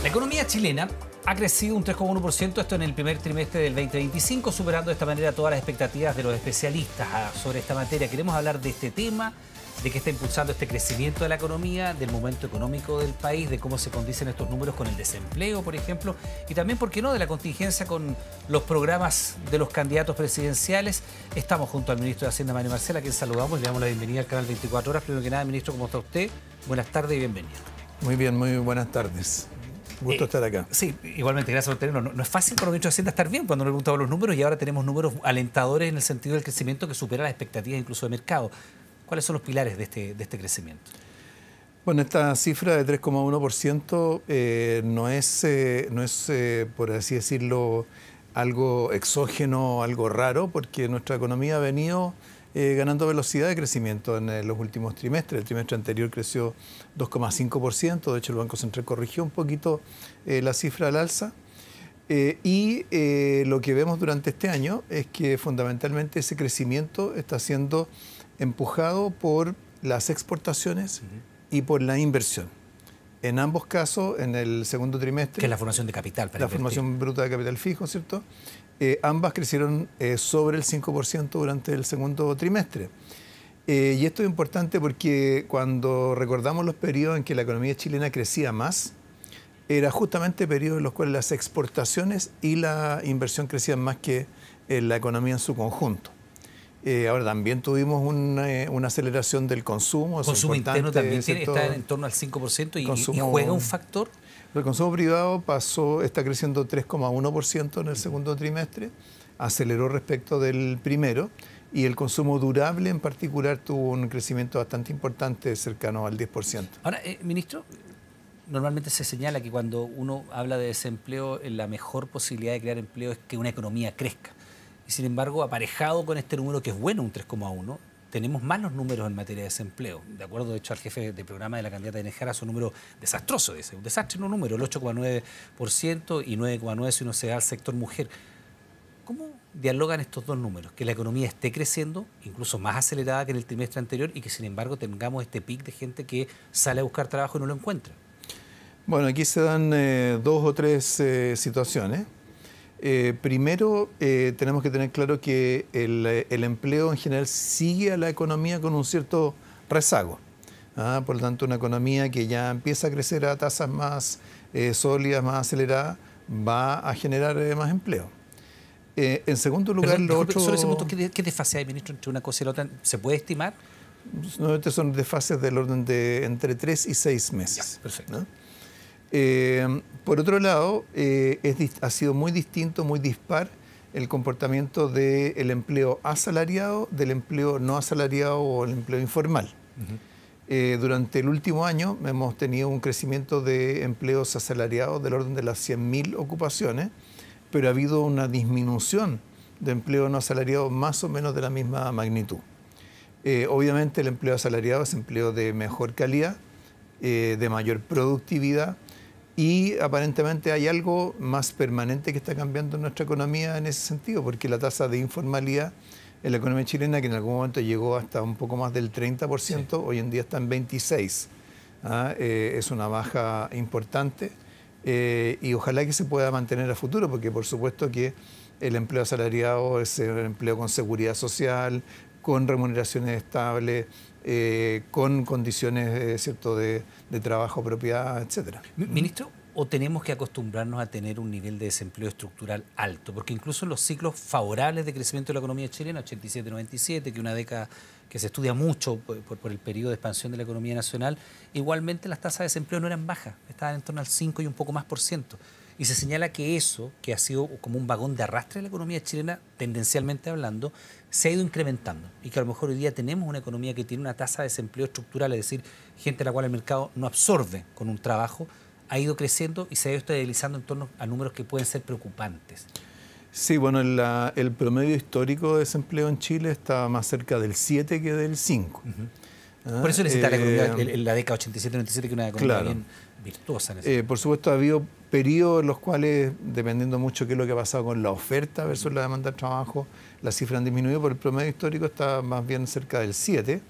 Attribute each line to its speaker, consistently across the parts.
Speaker 1: La economía chilena ha crecido un 3,1%, esto en el primer trimestre del 2025, superando de esta manera todas las expectativas de los especialistas sobre esta materia. Queremos hablar de este tema, de qué está impulsando este crecimiento de la economía, del momento económico del país, de cómo se condicen estos números con el desempleo, por ejemplo, y también, ¿por qué no?, de la contingencia con los programas de los candidatos presidenciales. Estamos junto al ministro de Hacienda, Mario Marcel, a quien saludamos y le damos la bienvenida al canal 24 Horas. Primero que nada, ministro, ¿cómo está usted? Buenas tardes y bienvenido.
Speaker 2: Muy bien, muy buenas tardes. Gusto estar acá.
Speaker 1: Sí, igualmente, gracias por tenernos. No es fácil para los ministros de Hacienda estar bien cuando le preguntamos los números y ahora tenemos números alentadores en el sentido del crecimiento que supera las expectativas incluso de mercado. ¿Cuáles son los pilares de este crecimiento?
Speaker 2: Bueno, esta cifra de 3,1% no es, por así decirlo, algo exógeno, algo raro, porque nuestra economía ha venido ganando velocidad de crecimiento en los últimos trimestres. El trimestre anterior creció 2,5%, de hecho el Banco Central corrigió un poquito la cifra al alza. Lo que vemos durante este año es que fundamentalmente ese crecimiento está siendo empujado por las exportaciones y por la inversión. En ambos casos, en el segundo trimestre...
Speaker 1: Que es la formación de capital.
Speaker 2: La formación bruta de capital fijo, ¿cierto? Ambas crecieron sobre el 5% durante el segundo trimestre. Y esto es importante porque cuando recordamos los periodos en que la economía chilena crecía más, era justamente periodos en los cuales las exportaciones y la inversión crecían más que la economía en su conjunto. Ahora también tuvimos una aceleración del consumo.
Speaker 1: El consumo interno también está en torno al 5% y juega un factor.
Speaker 2: El consumo privado está creciendo 3,1% en el segundo trimestre, aceleró respecto del primero, y el consumo durable en particular tuvo un crecimiento bastante importante, cercano al 10%.
Speaker 1: Ahora, ministro, normalmente se señala que cuando uno habla de desempleo, la mejor posibilidad de crear empleo es que una economía crezca. Y sin embargo, aparejado con este número que es bueno, un 3,1%, tenemos malos números en materia de desempleo. De acuerdo, de hecho, al jefe de programa de la candidata de Nejera, su número desastroso, dice. Un desastre, no número, el 8,9% y 9,9% si uno se da al sector mujer. ¿Cómo dialogan estos dos números? Que la economía esté creciendo, incluso más acelerada que en el trimestre anterior, y que sin embargo tengamos este pic de gente que sale a buscar trabajo y no lo encuentra.
Speaker 2: Bueno, aquí se dan dos o tres situaciones. Primero, tenemos que tener claro que el empleo en general sigue a la economía con un cierto rezago. Por lo tanto, una economía que ya empieza a crecer a tasas más sólidas, más aceleradas, va a generar más empleo. En segundo lugar, lo otro...
Speaker 1: Sobre ese punto, ¿qué desfase hay, ministro, entre una cosa y la otra? ¿Se puede estimar?
Speaker 2: Normalmente son desfases del orden de entre 3 y 6 meses.
Speaker 1: Ya, perfecto.
Speaker 2: ¿No? Por otro lado, ha sido muy distinto, muy dispar el comportamiento del empleo asalariado, del empleo no asalariado o el empleo informal. Durante el último año hemos tenido un crecimiento de empleos asalariados del orden de las 100.000 ocupaciones, pero ha habido una disminución de empleo no asalariado más o menos de la misma magnitud. Obviamente el empleo asalariado es empleo de mejor calidad, de mayor productividad, y aparentemente hay algo más permanente que está cambiando en nuestra economía en ese sentido, porque la tasa de informalidad en la economía chilena, que en algún momento llegó hasta un poco más del 30%, sí, hoy en día está en 26%. Es una baja importante y ojalá que se pueda mantener a futuro, porque por supuesto que el empleo asalariado es el empleo con seguridad social, con remuneraciones estables, con condiciones ¿cierto? De trabajo, propiedad, etc.
Speaker 1: Ministro, ¿o tenemos que acostumbrarnos a tener un nivel de desempleo estructural alto? Porque incluso en los ciclos favorables de crecimiento de la economía chilena, 87-97, que una década que se estudia mucho por el periodo de expansión de la economía nacional, igualmente las tasas de desempleo no eran bajas, estaban en torno al 5 y un poco más por ciento. Y se señala que eso, que ha sido como un vagón de arrastre de la economía chilena, tendencialmente hablando, se ha ido incrementando. Y que a lo mejor hoy día tenemos una economía que tiene una tasa de desempleo estructural, es decir, gente a la cual el mercado no absorbe con un trabajo, ha ido creciendo y se ha ido estabilizando en torno a números que pueden ser preocupantes.
Speaker 2: Sí, bueno, el promedio histórico de desempleo en Chile está más cerca del 7 que del 5.
Speaker 1: Por eso necesita la economía en la década 87-97, que es una economía bien virtuosa.
Speaker 2: Por supuesto, ha habido periodos en los cuales, dependiendo mucho qué es lo que ha pasado con la oferta versus la demanda de trabajo, las cifras han disminuido, pero el promedio histórico está más bien cerca del 7.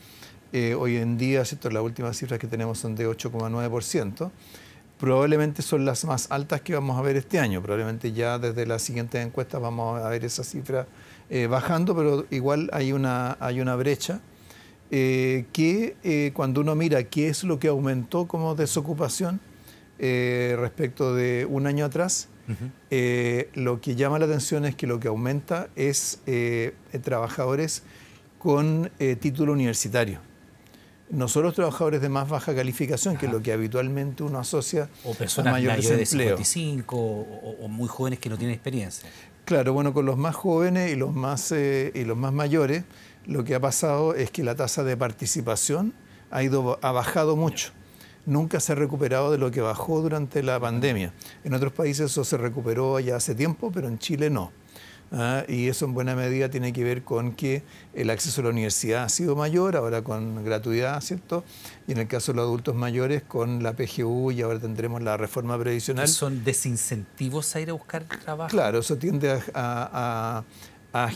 Speaker 2: Hoy en día, ¿cierto?, las últimas cifras que tenemos son de 8,9%. probablemente son las más altas que vamos a ver este año. Probablemente ya desde las siguientes encuestas vamos a ver esa cifra bajando, pero igual hay una brecha que cuando uno mira qué es lo que aumentó como desocupación respecto de un año atrás, lo que llama la atención es que lo que aumenta es trabajadores con título universitario. No solo los trabajadores de más baja calificación, que es lo que habitualmente uno asocia
Speaker 1: o personas
Speaker 2: a mayor
Speaker 1: mayores de
Speaker 2: desempleo.
Speaker 1: 55 o muy jóvenes que no tienen experiencia.
Speaker 2: Claro, bueno, con los más jóvenes y los más mayores, lo que ha pasado es que la tasa de participación ha bajado mucho. Nunca se ha recuperado de lo que bajó durante la pandemia. En otros países eso se recuperó ya hace tiempo, pero en Chile no. Y eso en buena medida tiene que ver con que el acceso a la universidad ha sido mayor, ahora con gratuidad, ¿cierto? Y en el caso de los adultos mayores con la PGU y ahora tendremos la reforma previsional.
Speaker 1: ¿Son desincentivos a ir a buscar trabajo?
Speaker 2: Claro, eso tiende a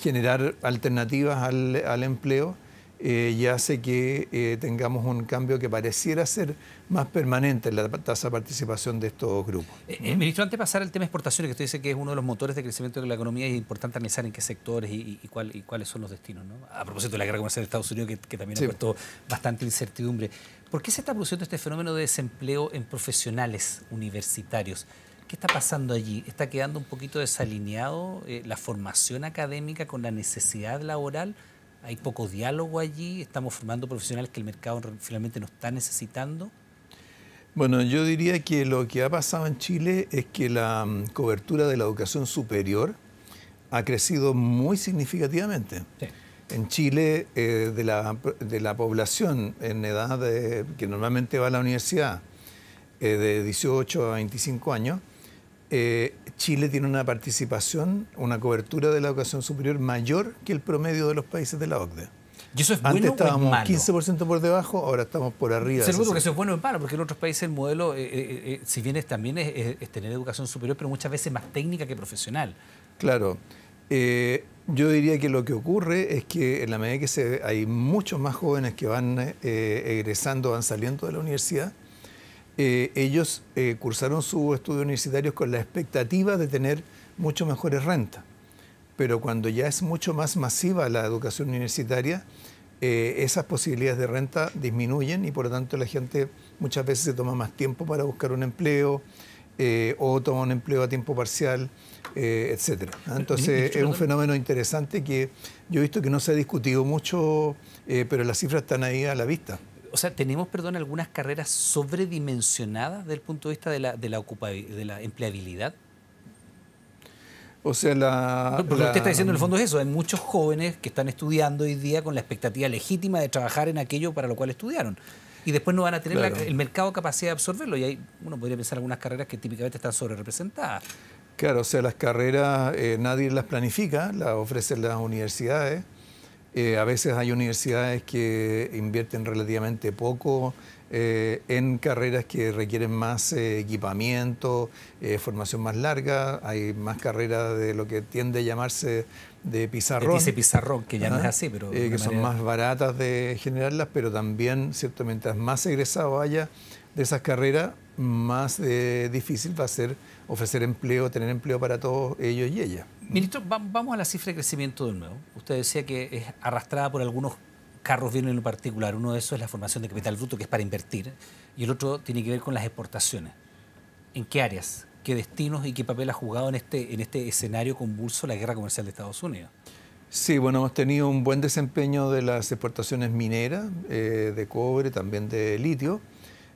Speaker 2: generar alternativas al empleo y hace que tengamos un cambio que pareciera ser más permanente en la tasa de participación de estos grupos.
Speaker 1: Ministro, antes de pasar al tema de exportaciones, que usted dice que es uno de los motores de crecimiento de la economía, es importante analizar en qué sectores y cuáles son los destinos, ¿no? A propósito de la guerra comercial de Estados Unidos, que también ha puesto bastante incertidumbre. ¿Por qué se está produciendo este fenómeno de desempleo en profesionales universitarios? ¿Qué está pasando allí? ¿Está quedando un poquito desalineado la formación académica con la necesidad laboral? ¿Hay poco diálogo allí? ¿Estamos formando profesionales que el mercado finalmente no está necesitando?
Speaker 2: Bueno, yo diría que lo que ha pasado en Chile es que la cobertura de la educación superior ha crecido muy significativamente. Sí. En Chile, de la población en edad que normalmente va a la universidad, de 18 a 25 años, Chile tiene una participación, una cobertura de la educación superior mayor que el promedio de los países de la OCDE.
Speaker 1: ¿Y eso es bueno?
Speaker 2: Antes estábamos
Speaker 1: o es malo?
Speaker 2: 15% por debajo, ahora estamos por arriba.
Speaker 1: Seguro que eso es bueno o es malo, porque en otros países el modelo, si bien también es tener educación superior, pero muchas veces más técnica que profesional.
Speaker 2: Claro. Yo diría que lo que ocurre es que en la medida que hay muchos más jóvenes que van egresando, van saliendo de la universidad, ellos cursaron sus estudios universitarios con la expectativa de tener mucho mejores rentas. Pero cuando ya es mucho más masiva la educación universitaria, esas posibilidades de renta disminuyen y por lo tanto la gente muchas veces se toma más tiempo para buscar un empleo o toma un empleo a tiempo parcial, etc. Entonces es un fenómeno interesante que yo he visto que no se ha discutido mucho, pero las cifras están ahí a la vista.
Speaker 1: O sea, tenemos, perdón, algunas carreras sobredimensionadas desde el punto de vista de la empleabilidad.
Speaker 2: O sea,
Speaker 1: Porque usted está diciendo en el fondo es eso, hay muchos jóvenes que están estudiando hoy día con la expectativa legítima de trabajar en aquello para lo cual estudiaron. Y después no van a tener el mercado capacidad de absorberlo. Y ahí uno podría pensar en algunas carreras que típicamente están sobrerepresentadas.
Speaker 2: Claro, o sea, las carreras nadie las planifica, las ofrecen las universidades. A veces hay universidades que invierten relativamente poco en carreras que requieren más equipamiento, formación más larga. Hay más carreras de lo que tiende a llamarse de pizarrón.
Speaker 1: Dice pizarrón, que ya no es así, pero
Speaker 2: que son más baratas de generarlas, pero también, ¿cierto? Mientras más egresado haya de esas carreras, más difícil va a ser ofrecer empleo, tener empleo para todos ellos y ellas.
Speaker 1: Ministro, vamos a la cifra de crecimiento de nuevo. Usted decía que es arrastrada por algunos carros bien en lo particular. Uno de esos es la formación de capital bruto, que es para invertir, y el otro tiene que ver con las exportaciones. ¿En qué áreas, qué destinos y qué papel ha jugado en este escenario convulso la guerra comercial de Estados Unidos?
Speaker 2: Sí, bueno, hemos tenido un buen desempeño de las exportaciones mineras, de cobre, también de litio.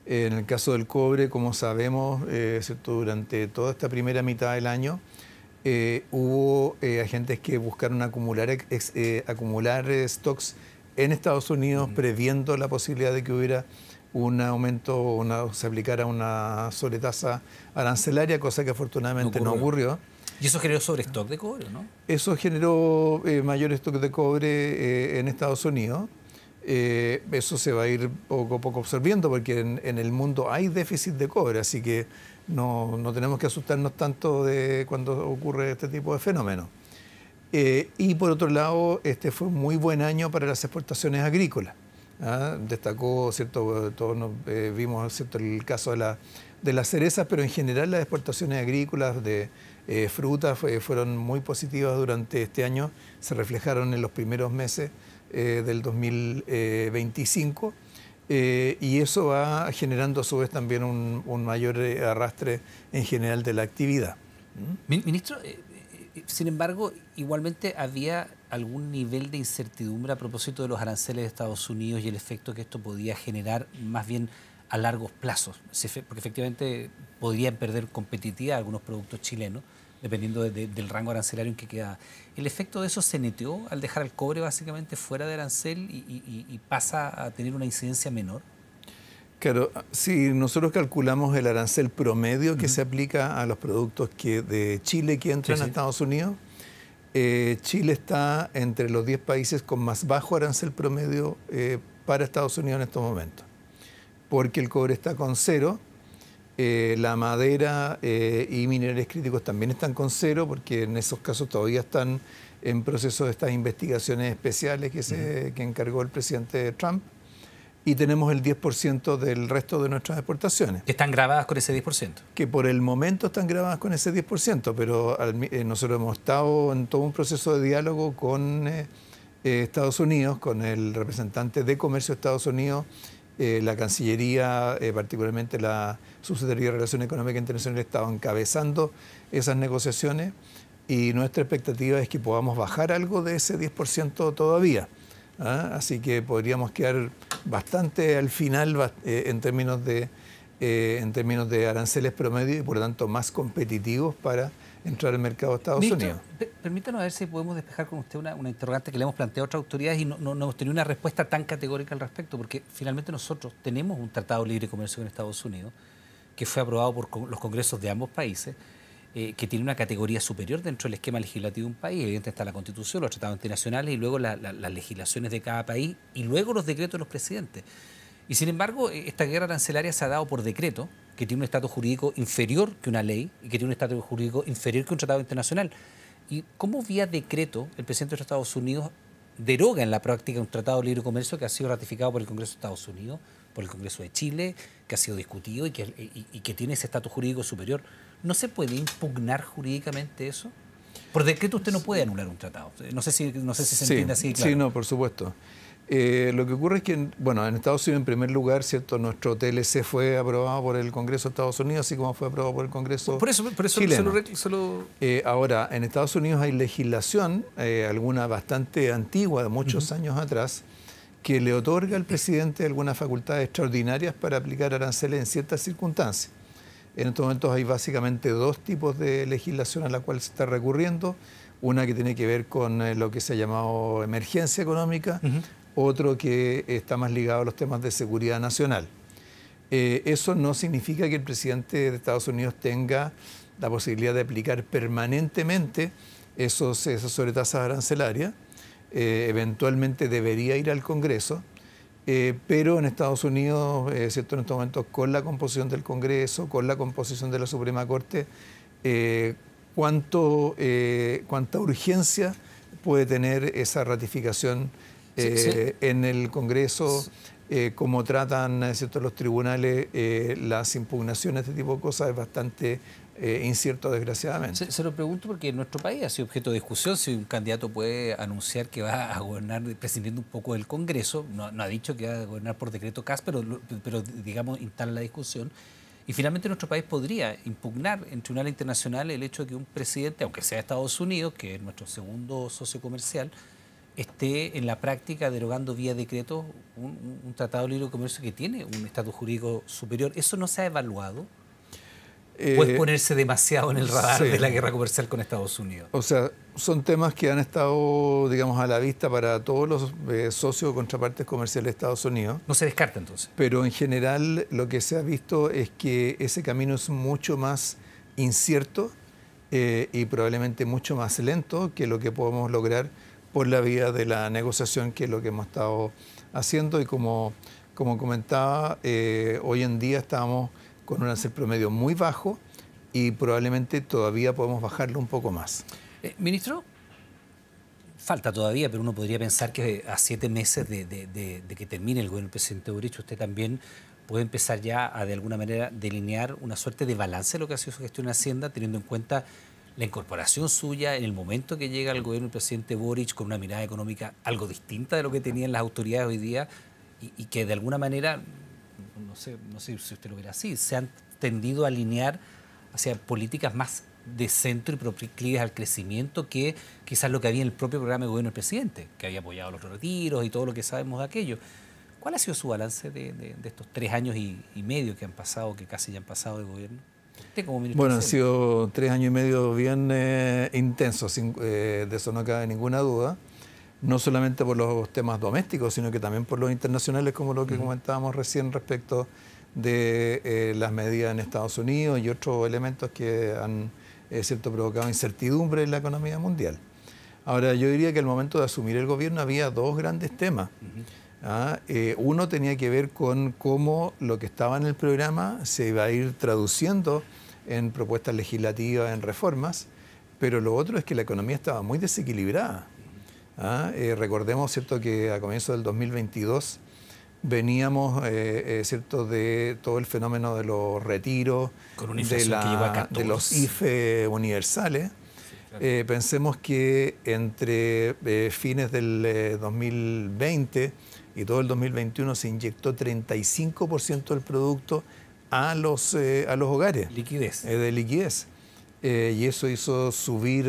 Speaker 2: En el caso del cobre, como sabemos, ¿cierto? Durante toda esta primera mitad del año hubo agentes que buscaron acumular stocks en Estados Unidos, previendo la posibilidad de que hubiera un aumento, se aplicara una sobretasa arancelaria, cosa que afortunadamente no ocurrió.
Speaker 1: ¿Y eso generó sobrestock de cobre, no?
Speaker 2: Eso generó mayor stock de cobre en Estados Unidos. Eso se va a ir poco a poco absorbiendo porque en el mundo hay déficit de cobre, así que no tenemos que asustarnos tanto de cuando ocurre este tipo de fenómenos. Y por otro lado, este fue un muy buen año para las exportaciones agrícolas. Destacó, ¿cierto? Todos vimos, ¿cierto?, el caso de la de las cerezas, pero en general las exportaciones agrícolas de frutas fueron muy positivas durante este año, se reflejaron en los primeros meses del 2025 y eso va generando a su vez también un mayor arrastre en general de la actividad.
Speaker 1: Ministro, sin embargo, igualmente había algún nivel de incertidumbre a propósito de los aranceles de Estados Unidos y el efecto que esto podía generar más bien a largos plazos, porque efectivamente podrían perder competitividad algunos productos chilenos, dependiendo del rango arancelario en que queda. ¿El efecto de eso se neteó al dejar el cobre básicamente fuera de arancel y pasa a tener una incidencia menor?
Speaker 2: Claro, si nosotros calculamos el arancel promedio que se aplica a los productos de Chile que entran a Estados Unidos, Chile está entre los 10 países con más bajo arancel promedio para Estados Unidos en estos momentos, porque el cobre está con 0, la madera y minerales críticos también están con 0, porque en esos casos todavía están en proceso de estas investigaciones especiales que encargó el presidente Trump. Y tenemos el 10% del resto de nuestras exportaciones.
Speaker 1: Que están grabadas con ese 10%.
Speaker 2: Que por el momento están grabadas con ese 10%, pero nosotros hemos estado en todo un proceso de diálogo con Estados Unidos, con el representante de Comercio de Estados Unidos, la Cancillería, particularmente la Subsecretaría de Relaciones Económicas Internacionales, estaba encabezando esas negociaciones y nuestra expectativa es que podamos bajar algo de ese 10% todavía. Así que podríamos quedar bastante al final en términos de aranceles promedio y por lo tanto más competitivos para entrar al mercado de Estados Unidos.
Speaker 1: Permítanos a ver si podemos despejar con usted una interrogante que le hemos planteado a otras autoridades y no hemos tenido una respuesta tan categórica al respecto, porque finalmente nosotros tenemos un tratado de libre comercio con Estados Unidos que fue aprobado por los congresos de ambos países, que tiene una categoría superior dentro del esquema legislativo de un país. Evidentemente está la Constitución, los tratados internacionales y luego las legislaciones de cada país y luego los decretos de los presidentes. Y sin embargo, esta guerra arancelaria se ha dado por decreto, que tiene un estatus jurídico inferior que una ley y que tiene un estatus jurídico inferior que un tratado internacional. ¿Y cómo vía decreto el presidente de los Estados Unidos deroga en la práctica un tratado de libre comercio que ha sido ratificado por el Congreso de Estados Unidos, por el Congreso de Chile, que ha sido discutido y que tiene ese estatus jurídico superior? ¿No se puede impugnar jurídicamente eso? Por decreto usted no puede anular un tratado. No sé si se entiende así, claro.
Speaker 2: Sí, no, por supuesto. Lo que ocurre es que, bueno, en Estados Unidos, en primer lugar, ¿cierto? Nuestro TLC fue aprobado por el Congreso de Estados Unidos, así como fue aprobado por el Congreso chileno. Ahora, en Estados Unidos hay legislación, alguna bastante antigua, de muchos años atrás, que le otorga al presidente algunas facultades extraordinarias para aplicar aranceles en ciertas circunstancias. En estos momentos hay básicamente dos tipos de legislación a la cual se está recurriendo. Una que tiene que ver con lo que se ha llamado emergencia económica, otro que está más ligado a los temas de seguridad nacional. Eso no significa que el presidente de Estados Unidos tenga la posibilidad de aplicar permanentemente esas sobretasas arancelarias. Eventualmente debería ir al Congreso. Pero en Estados Unidos, ¿cierto? En estos momentos, con la composición del Congreso, con la composición de la Suprema Corte, cuánta urgencia puede tener esa ratificación en el Congreso, cómo tratan, ¿cierto? Los tribunales las impugnaciones, este tipo de cosas, es bastante incierto, desgraciadamente.
Speaker 1: Se lo pregunto porque en nuestro país ha sido objeto de discusión si un candidato puede anunciar que va a gobernar prescindiendo un poco del Congreso. No ha dicho que va a gobernar por decreto CAS, pero digamos, instala la discusión. Y finalmente nuestro país podría impugnar en tribunal internacional el hecho de que un presidente, aunque sea de Estados Unidos, que es nuestro segundo socio comercial, esté en la práctica derogando vía decreto un tratado de libre comercio que tiene un estatus jurídico superior. ¿Eso no se ha evaluado? ¿O es ponerse demasiado en el radar de la guerra comercial con Estados Unidos?
Speaker 2: O sea, son temas que han estado, digamos, a la vista para todos los socios o contrapartes comerciales de Estados Unidos.
Speaker 1: No se descarta entonces.
Speaker 2: Pero en general lo que se ha visto es que ese camino es mucho más incierto y probablemente mucho más lento que lo que podemos lograr por la vía de la negociación, que es lo que hemos estado haciendo. Y como comentaba, hoy en día estamos con un arancel promedio muy bajo y probablemente todavía podemos bajarlo un poco más.
Speaker 1: Ministro, falta todavía, pero uno podría pensar que a 7 meses de que termine el gobierno del presidente Boric, usted también puede empezar ya a de alguna manera delinear una suerte de balance de lo que ha sido su gestión en Hacienda, teniendo en cuenta la incorporación suya en el momento que llega al gobierno del presidente Boric con una mirada económica algo distinta de lo que tenían las autoridades hoy día y que de alguna manera, no sé si usted lo verá así, se han tendido a alinear hacia políticas más de centro y proclives al crecimiento que quizás lo que había en el propio programa de gobierno del presidente, que había apoyado los retiros y todo lo que sabemos de aquello. ¿Cuál ha sido su balance de estos 3 años y medio que han pasado, que casi ya han pasado de gobierno? Usted como ministro
Speaker 2: Bueno, han sido 3 años y medio bien intensos, de eso no cabe ninguna duda. No solamente por los temas domésticos, sino que también por los internacionales, como lo que comentábamos recién respecto de las medidas en Estados Unidos y otros elementos que han provocado incertidumbre en la economía mundial. Ahora, yo diría que al momento de asumir el gobierno había dos grandes temas. Uno tenía que ver con cómo lo que estaba en el programa se iba a ir traduciendo en propuestas legislativas, en reformas, pero lo otro es que la economía estaba muy desequilibrada. Recordemos, ¿cierto?, que a comienzos del 2022 veníamos, ¿cierto?, de todo el fenómeno de los retiros, de los IFE universales. Sí, claro. Pensemos que entre fines del 2020 y todo el 2021 se inyectó 35% del producto a los hogares.
Speaker 1: Liquidez.
Speaker 2: De liquidez. Y eso hizo subir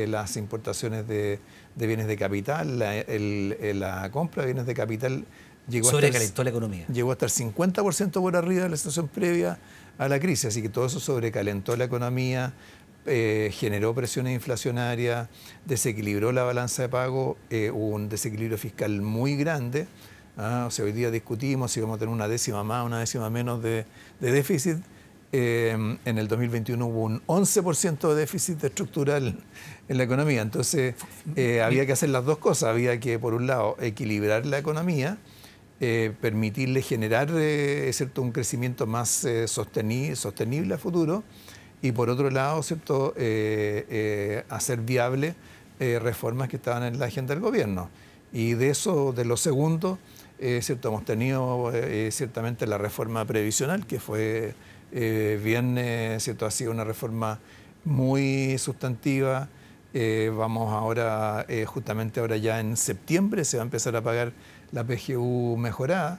Speaker 2: las importaciones de bienes de capital, la compra de bienes de capital
Speaker 1: sobrecalentó la economía.
Speaker 2: Llegó hasta el 50% por arriba de la situación previa a la crisis, así que todo eso sobrecalentó la economía, generó presiones inflacionarias, desequilibró la balanza de pago, hubo un desequilibrio fiscal muy grande. O sea, hoy día discutimos si vamos a tener una décima más, una décima menos de déficit. En el 2021 hubo un 11% de déficit estructural en la economía. Entonces, había que hacer las dos cosas. Había que, por un lado, equilibrar la economía, permitirle generar ¿cierto?, un crecimiento más sostenible a futuro, y por otro lado, ¿cierto?, hacer viable reformas que estaban en la agenda del gobierno. Y de eso, de lo segundo, ¿cierto?, hemos tenido ciertamente la reforma previsional, que fue ¿cierto?, ha sido una reforma muy sustantiva. Vamos ahora, justamente ahora ya en septiembre, se va a empezar a pagar la PGU mejorada.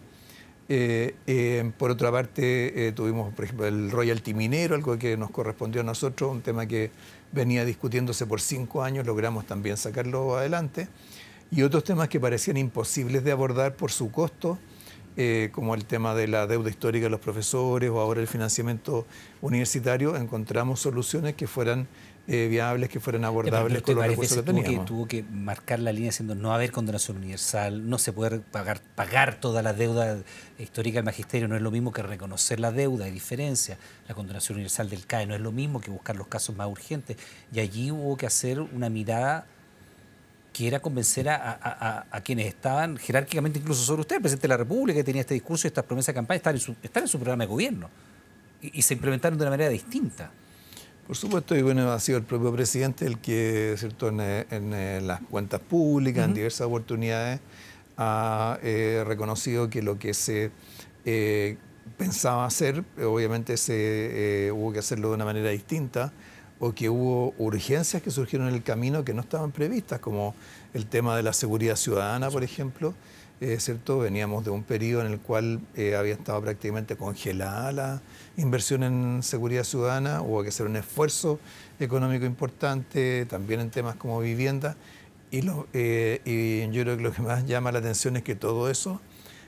Speaker 2: Por otra parte, tuvimos, por ejemplo, el royalty minero, algo que nos correspondió a nosotros, un tema que venía discutiéndose por 5 años, logramos también sacarlo adelante. Y otros temas que parecían imposibles de abordar por su costo, como el tema de la deuda histórica de los profesores o ahora el financiamiento universitario, encontramos soluciones que fueran viables, que fueran abordables con los recursos que teníamos.
Speaker 1: Tuvo que marcar la línea diciendo no haber condonación universal, no se puede pagar toda la deuda histórica del magisterio, no es lo mismo que reconocer la deuda, hay diferencia. La condonación universal del CAE no es lo mismo que buscar los casos más urgentes. Y allí hubo que hacer una mirada que era convencer a quienes estaban jerárquicamente incluso sobre usted, el presidente de la República, que tenía este discurso y estas promesas de campaña, están en su programa de gobierno y se implementaron de una manera distinta.
Speaker 2: Por supuesto, y bueno, ha sido el propio presidente el que, ¿cierto?, en las cuentas públicas, en diversas oportunidades, ha reconocido que lo que se pensaba hacer, obviamente hubo que hacerlo de una manera distinta, o que hubo urgencias que surgieron en el camino que no estaban previstas, como el tema de la seguridad ciudadana, por ejemplo. ¿Cierto? Veníamos de un periodo en el cual había estado prácticamente congelada la inversión en seguridad ciudadana, hubo que hacer un esfuerzo económico importante, también en temas como vivienda, y yo creo que lo que más llama la atención es que todo eso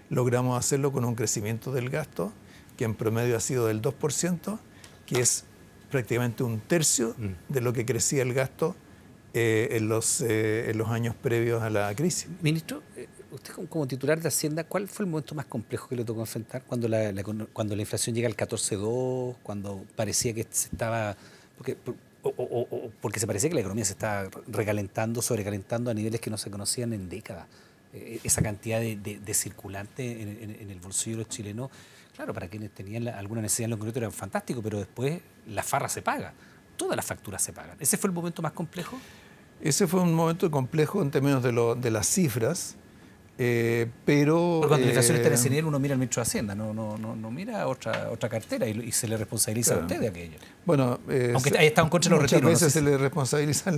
Speaker 2: logramos hacerlo con un crecimiento del gasto que en promedio ha sido del 2%, que es prácticamente un tercio de lo que crecía el gasto en los años previos a la crisis.
Speaker 1: Ministro, usted como titular de Hacienda, ¿cuál fue el momento más complejo que le tocó enfrentar? Cuando la inflación llega al 14,2, cuando parecía que se estaba... Porque se parecía que la economía se estaba sobrecalentando a niveles que no se conocían en décadas. Esa cantidad de circulante en el bolsillo de los chilenos, claro, para quienes tenían alguna necesidad en lo concreto era fantástico, pero después la farra se paga, todas las facturas se pagan. ¿Ese fue el momento más complejo?
Speaker 2: Ese fue un momento complejo en términos de las cifras. Pero
Speaker 1: Porque cuando la inflación está en ese nivel, uno mira al ministro de Hacienda, no mira otra cartera y se le responsabiliza a usted de aquello.
Speaker 2: Bueno,
Speaker 1: Aunque haya estado en contra de los retiros.
Speaker 2: Muchas veces se le responsabiliza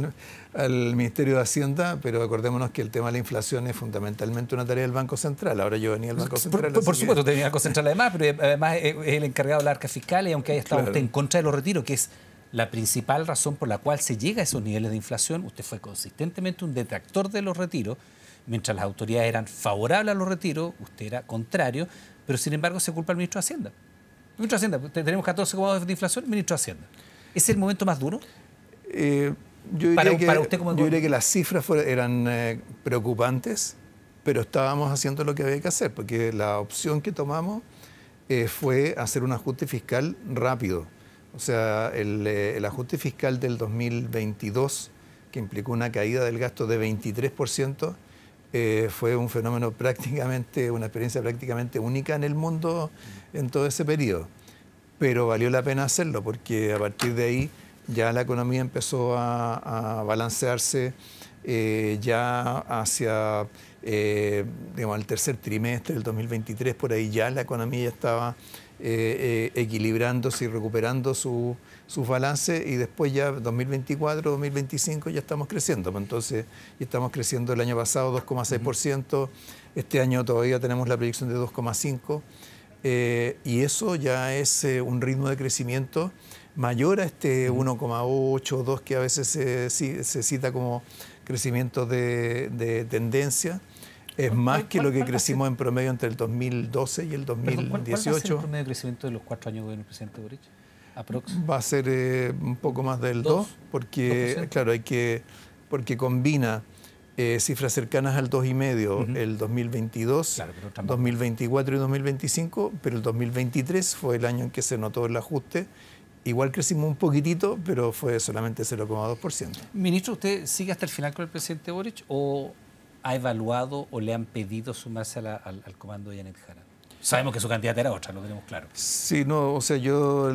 Speaker 2: al Ministerio de Hacienda, pero acordémonos que el tema de la inflación es fundamentalmente una tarea del Banco Central. Ahora yo venía al Banco Central.
Speaker 1: Por supuesto, tenía el Banco Central además, pero además es el encargado de la arca fiscal y aunque haya estado usted en contra de los retiros, que es la principal razón por la cual se llega a esos niveles de inflación, usted fue consistentemente un detractor de los retiros. Mientras las autoridades eran favorables a los retiros, usted era contrario, pero sin embargo se culpa al ministro de Hacienda. Ministro de Hacienda, tenemos 14,2 de inflación, ministro de Hacienda. ¿Es el momento más duro?
Speaker 2: Yo diría que las cifras eran preocupantes, pero estábamos haciendo lo que había que hacer, porque la opción que tomamos fue hacer un ajuste fiscal rápido. O sea, el ajuste fiscal del 2022, que implicó una caída del gasto de 23%, fue un fenómeno prácticamente, una experiencia prácticamente única en el mundo en todo ese periodo. Pero valió la pena hacerlo porque a partir de ahí ya la economía empezó a balancearse ya hacia digamos, el tercer trimestre del 2023, por ahí ya la economía ya estaba equilibrándose y recuperando sus balances y después ya 2024, 2025 ya estamos creciendo. Entonces, ya estamos creciendo el año pasado 2,6%, este año todavía tenemos la proyección de 2,5%. Y eso ya es un ritmo de crecimiento mayor a este 1,8 o 2 que a veces se cita como crecimiento de tendencia. Es más que lo que crecimos en promedio entre el 2012 y el 2018.
Speaker 1: ¿Cuál va a ser el promedio de crecimiento de los 4 años de gobierno del presidente Boric?
Speaker 2: Va a ser un poco más del 2, porque, 2%. Claro, porque combina cifras cercanas al 2,5 el 2022, claro, 2024 y 2025, pero el 2023 fue el año en que se notó el ajuste. Igual crecimos un poquitito, pero fue solamente 0,2%.
Speaker 1: Ministro, ¿usted sigue hasta el final con el presidente Boric o ha evaluado o le han pedido sumarse al comando de Janet Jara? Sabemos que su candidata era otra, lo tenemos claro.
Speaker 2: Sí, no, o sea, yo,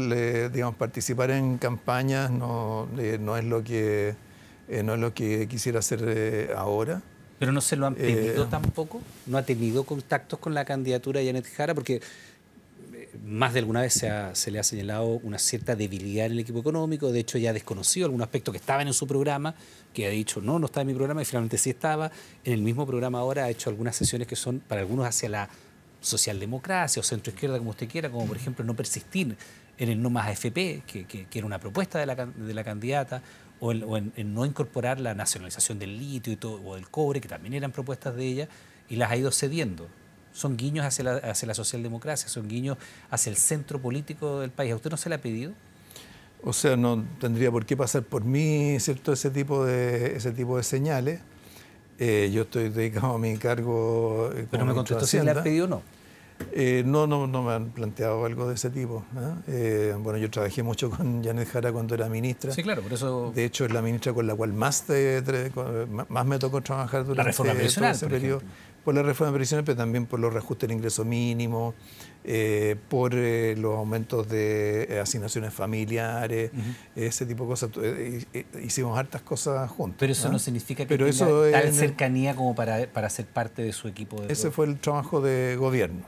Speaker 2: digamos, participar en campañas no es lo que quisiera hacer ahora.
Speaker 1: ¿Pero no se lo han pedido tampoco? ¿No ha tenido contactos con la candidatura de Janet Jara? Porque más de alguna vez se le ha señalado una cierta debilidad en el equipo económico. De hecho, ya ha desconocido algún aspecto que estaba en su programa, que ha dicho, no estaba en mi programa, y finalmente sí estaba. En el mismo programa ahora ha hecho algunas sesiones que son, para algunos, hacia la socialdemocracia o centroizquierda, como usted quiera, como por ejemplo no persistir en el no más AFP, que era una propuesta de la candidata, o en no incorporar la nacionalización del litio y todo, o del cobre, que también eran propuestas de ella, y las ha ido cediendo. Son guiños hacia la socialdemocracia, son guiños hacia el centro político del país. ¿A usted no se le ha pedido?
Speaker 2: O sea, no tendría por qué pasar por mí, ¿cierto?, ese tipo de señales. Yo estoy dedicado a mi cargo.
Speaker 1: Pero me contestó si le ha pedido o no.
Speaker 2: No me han planteado algo de ese tipo. Bueno, yo trabajé mucho con Janet Jara cuando era ministra.
Speaker 1: Sí, claro, por eso.
Speaker 2: De hecho, es la ministra con la cual más me tocó trabajar durante
Speaker 1: la reforma previsional,
Speaker 2: todo ese periodo. Por la reforma previsional, pero también por los reajustes del ingreso mínimo, por los aumentos de asignaciones familiares, ese tipo de cosas. Hicimos hartas cosas juntos.
Speaker 1: Pero eso no significa que tenga tal cercanía como para ser parte de su equipo.
Speaker 2: Ese fue el trabajo de gobierno.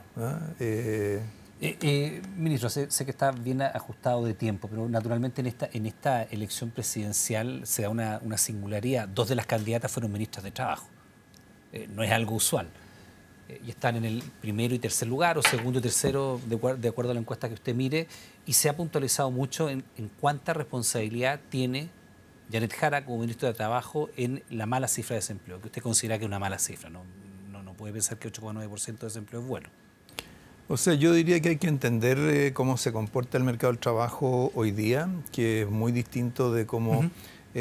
Speaker 1: Ministro, sé que está bien ajustado de tiempo, pero naturalmente en esta elección presidencial se da una singularidad. 2 de las candidatas fueron ministras de Trabajo. No es algo usual. Y están en el primero y tercer lugar, o segundo y tercero, de acuerdo a la encuesta que usted mire, y se ha puntualizado mucho en cuánta responsabilidad tiene Janet Jara como ministro de Trabajo en la mala cifra de desempleo, que usted considera que es una mala cifra. No puede pensar que 8,9% de desempleo es bueno.
Speaker 2: O sea, yo diría que hay que entender cómo se comporta el mercado del trabajo hoy día, que es muy distinto de cómo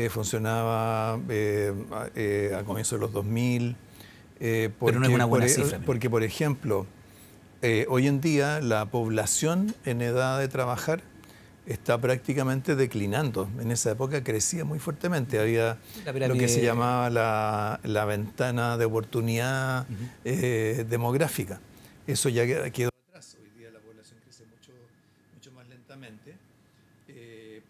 Speaker 2: funcionaba a comienzos de los 2000.
Speaker 1: Pero no es una buena cifra.
Speaker 2: Porque, por ejemplo, hoy en día la población en edad de trabajar está prácticamente declinando. En esa época crecía muy fuertemente. Había lo que se llamaba la ventana de oportunidad demográfica. Eso ya quedó atrás. Hoy día la población crece mucho más lentamente.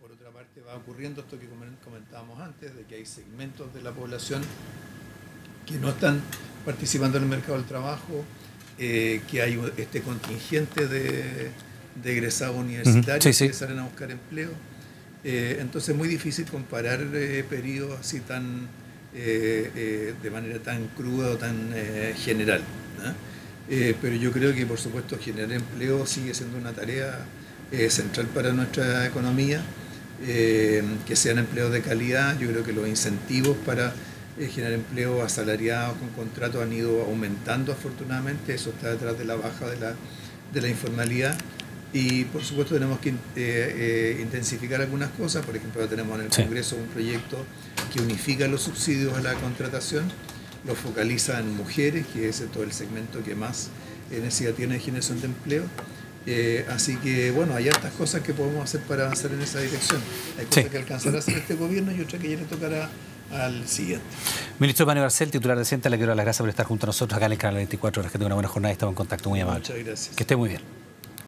Speaker 2: Por otra parte, va ocurriendo esto que comentábamos antes, de que hay segmentos de la población que no están participando en el mercado del trabajo, que hay este contingente de egresados universitarios que salen a buscar empleo. Entonces es muy difícil comparar periodos así tan de manera tan cruda o tan general, ¿no? Pero yo creo que, por supuesto, generar empleo sigue siendo una tarea central para nuestra economía, que sean empleos de calidad. Yo creo que los incentivos para generar empleo asalariados con contratos han ido aumentando, afortunadamente. Eso está detrás de la baja de la informalidad. Y, por supuesto, tenemos que intensificar algunas cosas. Por ejemplo, tenemos en el Congreso un proyecto que unifica los subsidios a la contratación, lo focaliza en mujeres, que es todo el segmento que más necesidad tiene de generación de empleo. Así que, bueno, hay hartas cosas que podemos hacer para avanzar en esa dirección. Hay cosas que alcanzará a hacer este gobierno y otras que ya le tocará al siguiente.
Speaker 1: Ministro Manuel Barcel, titular de CENTA, le quiero dar las gracias por estar junto a nosotros acá en el canal 24 Horas. Que tenga una buena jornada y estamos en contacto. Muy amable.
Speaker 2: Muchas gracias.
Speaker 1: Que esté muy bien.